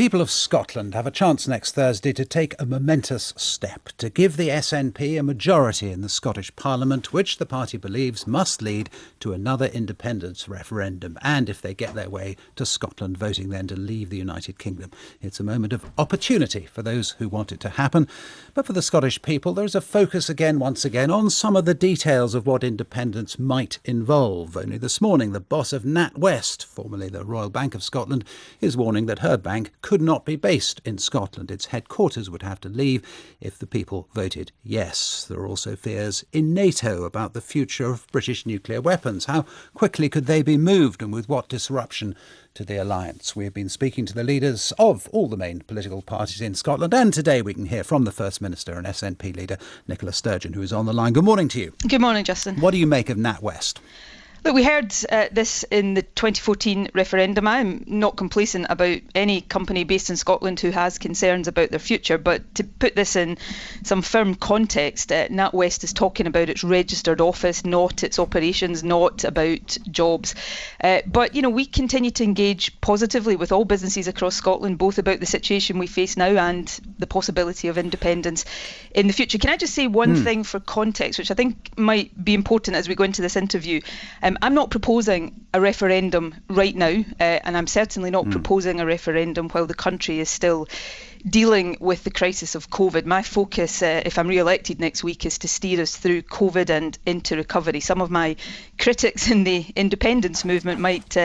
people of Scotland have a chance next Thursday to take a momentous step to give the SNP a majority in the Scottish Parliament, which the party believes must lead to another independence referendum, and if they get their way, to Scotland voting then to leave the United Kingdom. It's a moment of opportunity for those who want it to happen. But for the Scottish people, there's a focus once again, on some of the details of what independence might involve. Only this morning, the boss of NatWest, formerly the Royal Bank of Scotland, is warning that her bank could not be based in Scotland. Its headquarters would have to leave if the people voted yes. There are also fears in NATO about the future of British nuclear weapons. How quickly could they be moved, and with what disruption to the alliance? We have been speaking to the leaders of all the main political parties in Scotland, and today we can hear from the First Minister and SNP leader Nicola Sturgeon, who is on the line. Good morning to you. Good morning, Justin. What do you make of NatWest? Look, we heard this in the 2014 referendum. I'm not complacent about any company based in Scotland who has concerns about their future, but to put this in some firm context, NatWest is talking about its registered office, not its operations, not about jobs. But, we continue to engage positively with all businesses across Scotland, both about the situation we face now and the possibility of independence in the future. Can I just say one thing for context, which I think might be important as we go into this interview? I'm not proposing a referendum right now, and I'm certainly not proposing a referendum while the country is still dealing with the crisis of COVID. My focus, if I'm re-elected next week, is to steer us through COVID and into recovery. Some of my critics in the independence movement might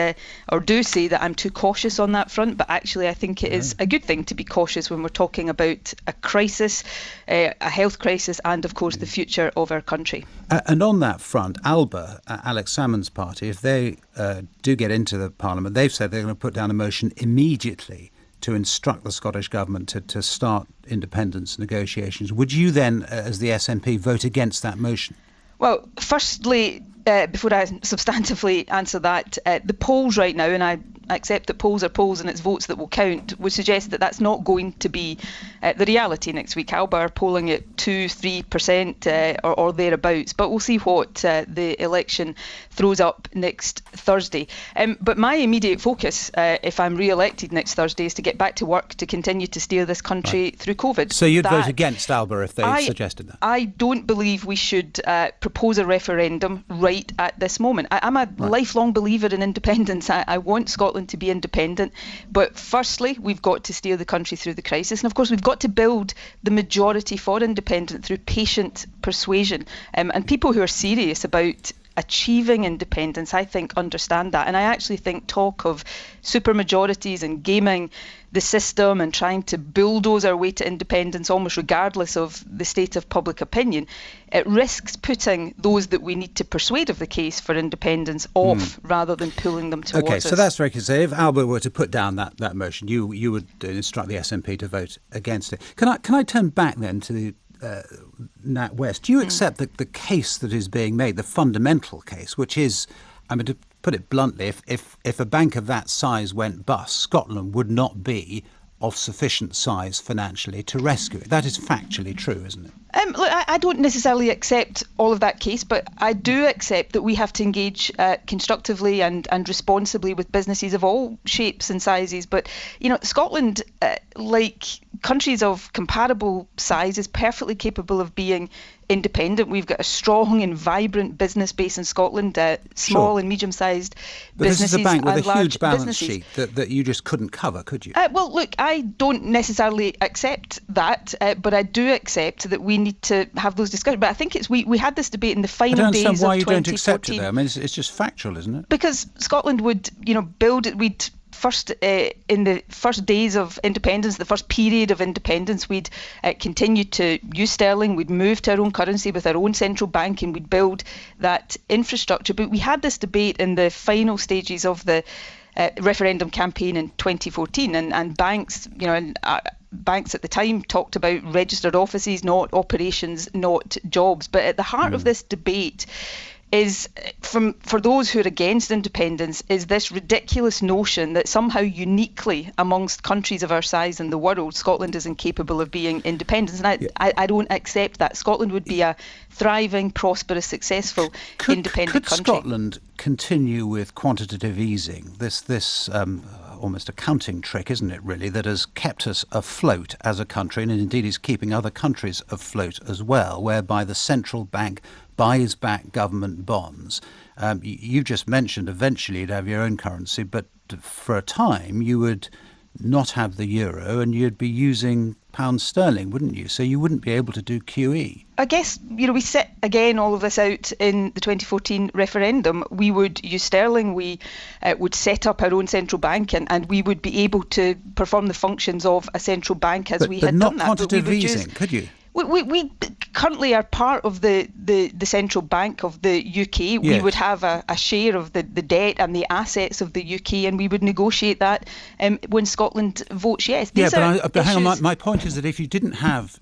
or do say that I'm too cautious on that front, but actually I think it is a good thing to be cautious when we're talking about a crisis, a health crisis, and of course the future of our country. And on that front, Alba, Alex Salmond's party, if they do get into the Parliament, they've said they're going to put down a motion immediately to instruct the Scottish Government to start independence negotiations. Would you then, as the SNP, vote against that motion? Well, firstly, before I substantively answer that, the polls right now, and I accept that polls are polls and it's votes that will count, would suggest that that's not going to be the reality next week. Alba are polling at 2-3% or thereabouts, but we'll see what the election throws up next Thursday. But my immediate focus, if I'm re-elected next Thursday, is to get back to work to continue to steer this country through COVID. So you'd vote against Alba if they suggested that? I don't believe we should propose a referendum right at this moment. I'm a lifelong believer in independence. I want Scotland to be independent, but firstly we've got to steer the country through the crisis, and of course we've got to build the majority for independence through patient persuasion, and people who are serious about achieving independence, I think, understand that. And I actually think talk of supermajorities and gaming the system and trying to bulldoze our way to independence almost regardless of the state of public opinion, it risks putting those that we need to persuade of the case for independence off rather than pulling them towards us. OK, so that's very clear. So if Alba were to put down that motion, you would instruct the SNP to vote against it. Can I turn back then to the NatWest? Do you accept the case that is being made, the fundamental case, which is, to put it bluntly, if a bank of that size went bust, Scotland would not be of sufficient size financially to rescue it? That is factually true, isn't it? Look, I don't necessarily accept all of that case, but I do accept that we have to engage constructively and responsibly with businesses of all shapes and sizes. But, Scotland, like countries of comparable size, is perfectly capable of being independent. We've got a strong and vibrant business base in Scotland, small and medium-sized businesses. But this is a bank with a huge balance businesses. sheet that you just couldn't cover, could you? Well, look, I don't necessarily accept that, but I do accept that we need to have those discussions. But I think we had this debate in the final days of 2014. I don't understand why you don't accept it, though. It's just factual, isn't it? Because Scotland would, build it. We'd first, in the first days of independence, the first period of independence, we'd continue to use sterling. We'd move to our own currency with our own central bank, and we'd build that infrastructure. But we had this debate in the final stages of the referendum campaign in 2014, and banks, banks at the time talked about registered offices, not operations, not jobs. But at the heart of this debate is, for those who are against independence, is this ridiculous notion that somehow uniquely amongst countries of our size in the world, Scotland is incapable of being independent. And I don't accept that. Scotland would be a thriving, prosperous, successful, independent country. Could Scotland continue with quantitative easing, this almost a counting trick, isn't it, really, that has kept us afloat as a country, and indeed is keeping other countries afloat as well, whereby the central bank buys back government bonds. You just mentioned eventually you'd have your own currency, but for a time you would not have the euro and you'd be using pound sterling, wouldn't you? So you wouldn't be able to do QE. I guess, we set again all of this out in the 2014 referendum. We would use sterling, we would set up our own central bank, and we would be able to perform the functions of a central bank as we had done that. But not quantitative easing, could you? We currently are part of the central bank of the UK. Yes. We would have a share of the debt and the assets of the UK, and we would negotiate that when Scotland votes yes. But hang on, my point is that if you didn't have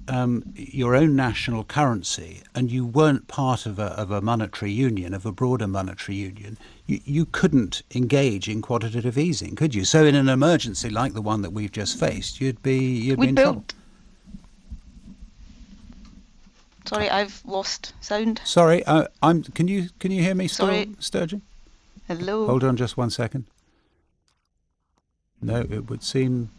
your own national currency and you weren't part of a monetary union, of a broader monetary union, you couldn't engage in quantitative easing, could you? So in an emergency like the one that we've just faced, you'd be in trouble. Sorry, I've lost sound. Sorry, Can you hear me still, Sorry. Sturgeon? Hello. Hold on just 1 second. No, it would seem.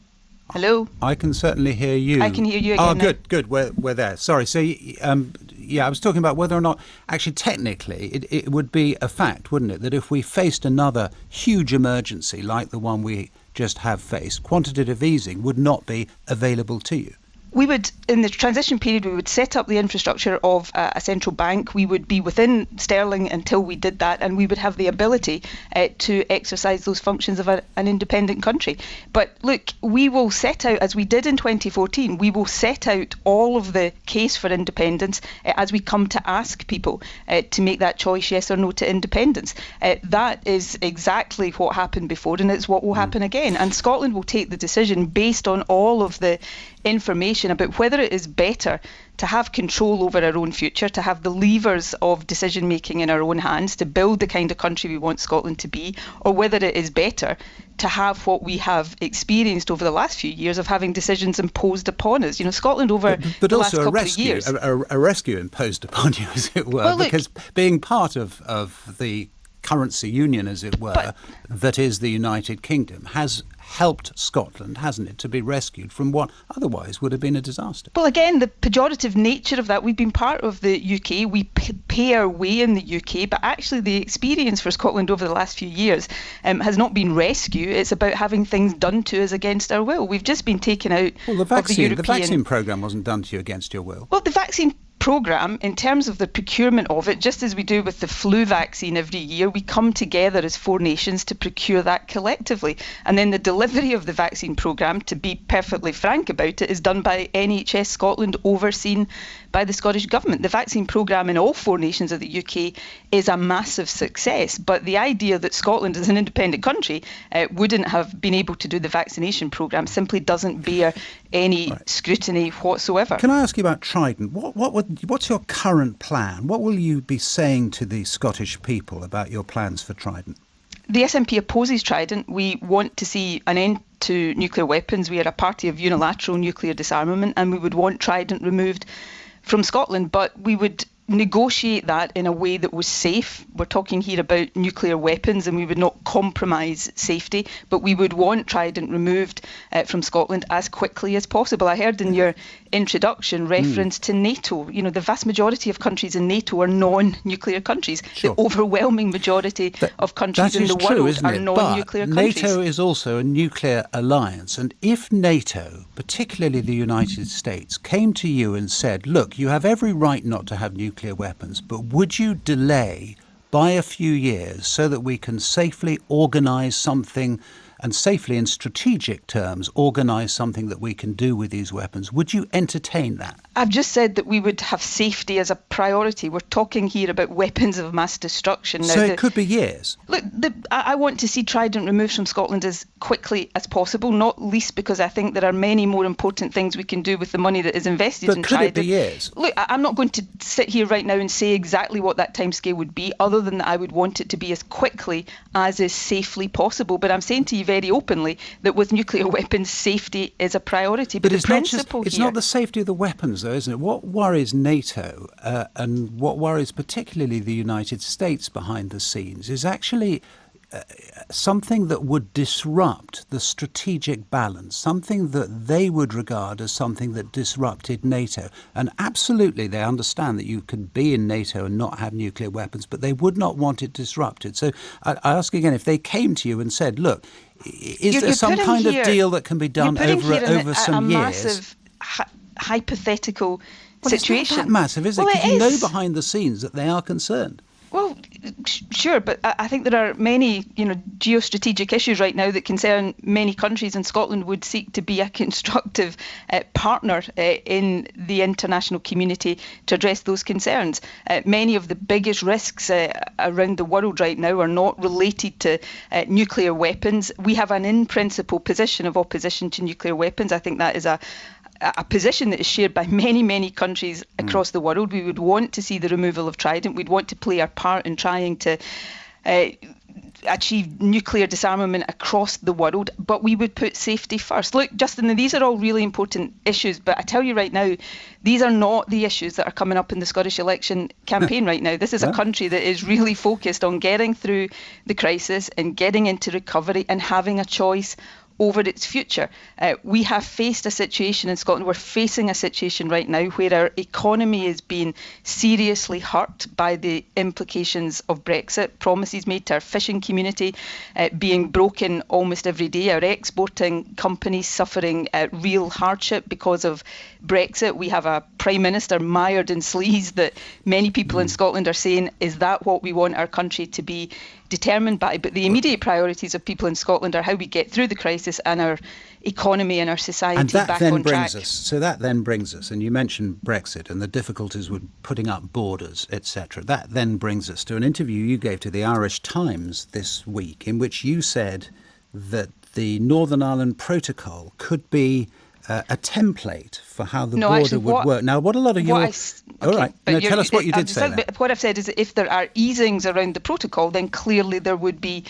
Hello. I can certainly hear you. I can hear you again. Oh, now. good. We're there. Sorry. So, I was talking about whether or not, actually, technically, it would be a fact, wouldn't it, that if we faced another huge emergency like the one we just have faced, quantitative easing would not be available to you. We would, in the transition period, we would set up the infrastructure of a central bank. We would be within sterling until we did that, and we would have the ability to exercise those functions of an independent country. But look, we will set out, as we did in 2014, we will set out all of the case for independence as we come to ask people to make that choice, yes or no, to independence. That is exactly what happened before, and it's what will happen again. And Scotland will take the decision based on all of the information about whether it is better to have control over our own future, to have the levers of decision making in our own hands, to build the kind of country we want Scotland to be, or whether it is better to have what we have experienced over the last few years of having decisions imposed upon us. Scotland over but the also last couple of years. a rescue imposed upon you, as it were, because being part of the currency union, as it were, that is the United Kingdom, has helped Scotland, hasn't it, to be rescued from what otherwise would have been a disaster. Well, again, the pejorative nature of that, we've been part of the UK, we pay our way in the UK, but actually the experience for Scotland over the last few years has not been rescue, it's about having things done to us against our will. We've just been taken out of the vaccine programme wasn't done to you against your will. Well, the vaccine programme, in terms of the procurement of it, just as we do with the flu vaccine every year, we come together as 4 nations to procure that collectively. And then the delivery of the vaccine programme, to be perfectly frank about it, is done by NHS Scotland, overseen by the Scottish Government. The vaccine programme in all 4 nations of the UK is a massive success, but the idea that Scotland, as an independent country, wouldn't have been able to do the vaccination programme simply doesn't bear any scrutiny whatsoever. Can I ask you about Trident? What's your current plan? What will you be saying to the Scottish people about your plans for Trident? The SNP opposes Trident. We want to see an end to nuclear weapons. We are a party of unilateral nuclear disarmament, and we would want Trident removed from Scotland, but we would negotiate that in a way that was safe. We're talking here about nuclear weapons, and we would not compromise safety, but we would want Trident removed from Scotland as quickly as possible. I heard in your introduction reference to NATO. The vast majority of countries in NATO are non-nuclear countries. Sure. The overwhelming majority of countries in the world are non-nuclear countries. NATO is also a nuclear alliance, and if NATO, particularly the United States, came to you and said, look, you have every right not to have nuclear weapons, but would you delay by a few years so that we can safely organise something, and safely in strategic terms organise something that we can do with these weapons, would you entertain that? I've just said that we would have safety as a priority. We're talking here about weapons of mass destruction. Now, so it could be years. Look, I want to see Trident removed from Scotland as quickly as possible, not least because I think there are many more important things we can do with the money that is invested in Trident. But could it be years? Look, I'm not going to sit here right now and say exactly what that timescale would be, other than that I would want it to be as quickly as is safely possible. But I'm saying to you very openly that with nuclear weapons, safety is a priority. But it's not the safety of the weapons, though, isn't it? What worries NATO and what worries particularly the United States behind the scenes is actually something that would disrupt the strategic balance, something that they would regard as something that disrupted NATO. And absolutely, they understand that you can be in NATO and not have nuclear weapons, but they would not want it disrupted. So I ask again, if they came to you and said, look, is there some kind of deal that can be done over some years? Massive hypothetical situation. It's not that massive, is it? Because you know behind the scenes that they are concerned. Well, sure, but I think there are many, geostrategic issues right now that concern many countries, and Scotland would seek to be a constructive partner in the international community to address those concerns. Many of the biggest risks around the world right now are not related to nuclear weapons. We have an in-principle position of opposition to nuclear weapons. I think that is a position that is shared by many, many countries across the world. We would want to see the removal of Trident. We'd want to play our part in trying to achieve nuclear disarmament across the world, but we would put safety first. Look, Justin, these are all really important issues, but I tell you right now, these are not the issues that are coming up in the Scottish election campaign right now. This is a country that is really focused on getting through the crisis and getting into recovery and having a choice over its future. We have faced a situation in Scotland, we're facing a situation right now where our economy is being seriously hurt by the implications of Brexit, promises made to our fishing community being broken almost every day, our exporting companies suffering real hardship because of Brexit. We have a Prime Minister mired in sleaze that many people in Scotland are saying, is that what we want our country to be determined by? But the immediate priorities of people in Scotland are how we get through the crisis and our economy and our society back on track. So that then brings us, and you mentioned Brexit and the difficulties with putting up borders, etc. That then brings us to an interview you gave to the Irish Times this week, in which you said that the Northern Ireland Protocol could be a template for how the border would work. Now, what a lot of your... All right, tell us what you did say there. What I've said is that if there are easings around the protocol, then clearly there would be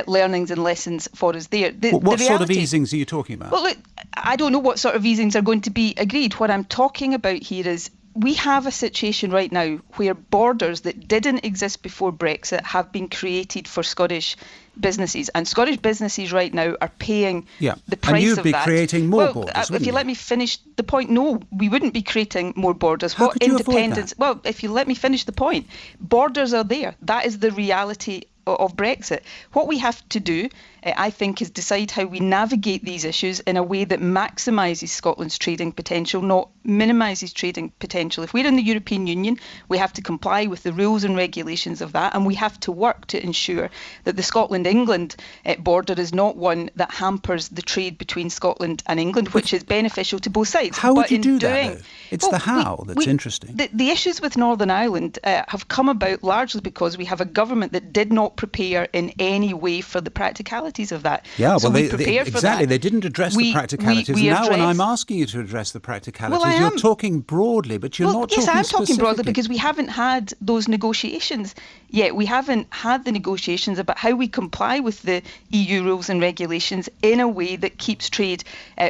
learnings and lessons for us there. What sort of easings are you talking about? Well, look, I don't know what sort of easings are going to be agreed. What I'm talking about here is we have a situation right now where borders that didn't exist before Brexit have been created for Scottish businesses, and Scottish businesses right now are paying the price of that. And you'd be creating more borders, if you let me finish the point, no, we wouldn't be creating more borders. How could you avoid that? Well, if you let me finish the point, borders are there. That is the reality of Brexit. What we have to do, I think, is decide how we navigate these issues in a way that maximises Scotland's trading potential, not minimises trading potential. If we're in the European Union, we have to comply with the rules and regulations of that, and we have to work to ensure that the Scotland-England border is not one that hampers the trade between Scotland and England, which is beneficial to both sides. How would you do that, though? It's the how that's interesting. The issues with Northern Ireland have come about largely because we have a government that did not prepare in any way for the practicalities of that. Yeah, so well, exactly. They didn't address the practicalities. Now, when I'm asking you to address the practicalities, you're talking broadly, but you're not talking specifically. Yes, I'm talking broadly because we haven't had those negotiations yet. We haven't had the negotiations about how we comply with the EU rules and regulations in a way that keeps trade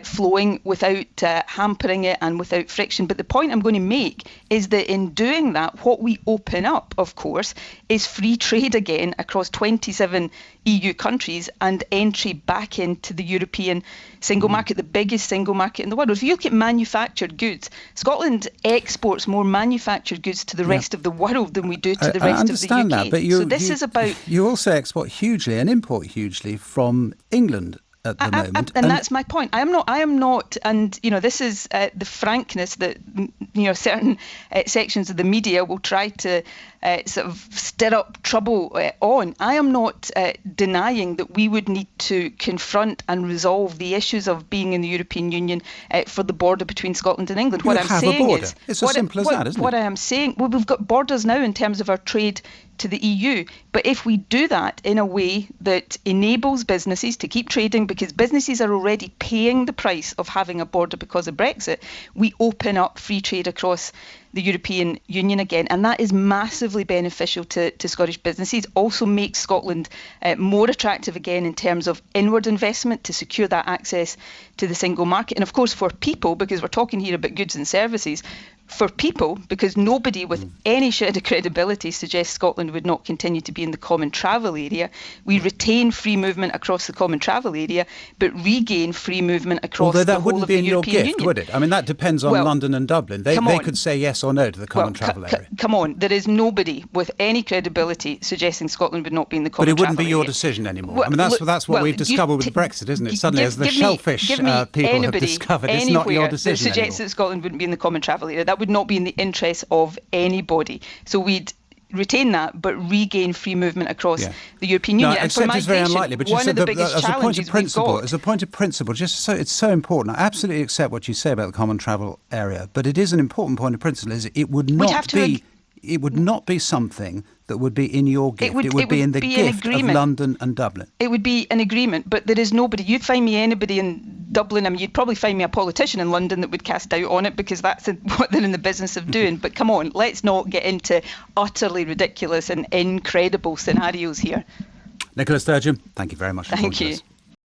flowing without hampering it and without friction. But the point I'm going to make is that in doing that, what we open up, of course, is free trade again across 27 EU countries and entry back into the European single market, the biggest single market in the world. If you look at manufactured goods, Scotland exports more manufactured goods to the rest of the world than we do to the rest of the UK. I understand that, but you also export hugely and import hugely from England at the moment. And that's my point. I am not, and this is the frankness that certain sections of the media will try to sort of stir up trouble on. I am not denying that we would need to confront and resolve the issues of being in the European Union for the border between Scotland and England. What I'm saying is, it's as simple as that, isn't it? What I am saying, well, we've got borders now in terms of our trade to the EU, but if we do that in a way that enables businesses to keep trading, because businesses are already paying the price of having a border because of Brexit, we open up free trade across the European Union again, and that is massively beneficial to Scottish businesses. Also makes Scotland more attractive again in terms of inward investment to secure that access to the single market, and of course for people, because we're talking here about goods and services, for people, because nobody with any shred of credibility suggests Scotland would not continue to be in the common travel area. We retain free movement across the common travel area, but regain free movement across Although the that whole wouldn't of be the in your European gift, Union. would it? I mean, that depends on Well, London and Dublin. They could say yes or no to the common travel area. Come on, there is nobody with any credibility suggesting Scotland would not be in the common travel area. But it wouldn't be your decision anymore. I mean, that's what we've discovered with Brexit, isn't it? Suddenly, as the shellfish people have discovered, it's not your decision that suggests anymore. that Scotland wouldn't be in the common travel area. That would not be in the interests of anybody. So we'd retain that, but regain free movement across the European Union. No, and for except it's very migration, unlikely. But one of the biggest challenges we've got. As a point of principle, it's so important. I absolutely accept what you say about the common travel area, but it is an important point of principle. Is it would not be something that would be in your gift. It would be in the gift of London and Dublin. It would be an agreement, but there is nobody. You'd find me anybody in Dublin. I mean, you'd probably find me a politician in London that would cast doubt on it, because that's what they're in the business of doing. But come on, let's not get into utterly ridiculous and incredible scenarios here. Nicola Sturgeon, thank you very much for talking to us.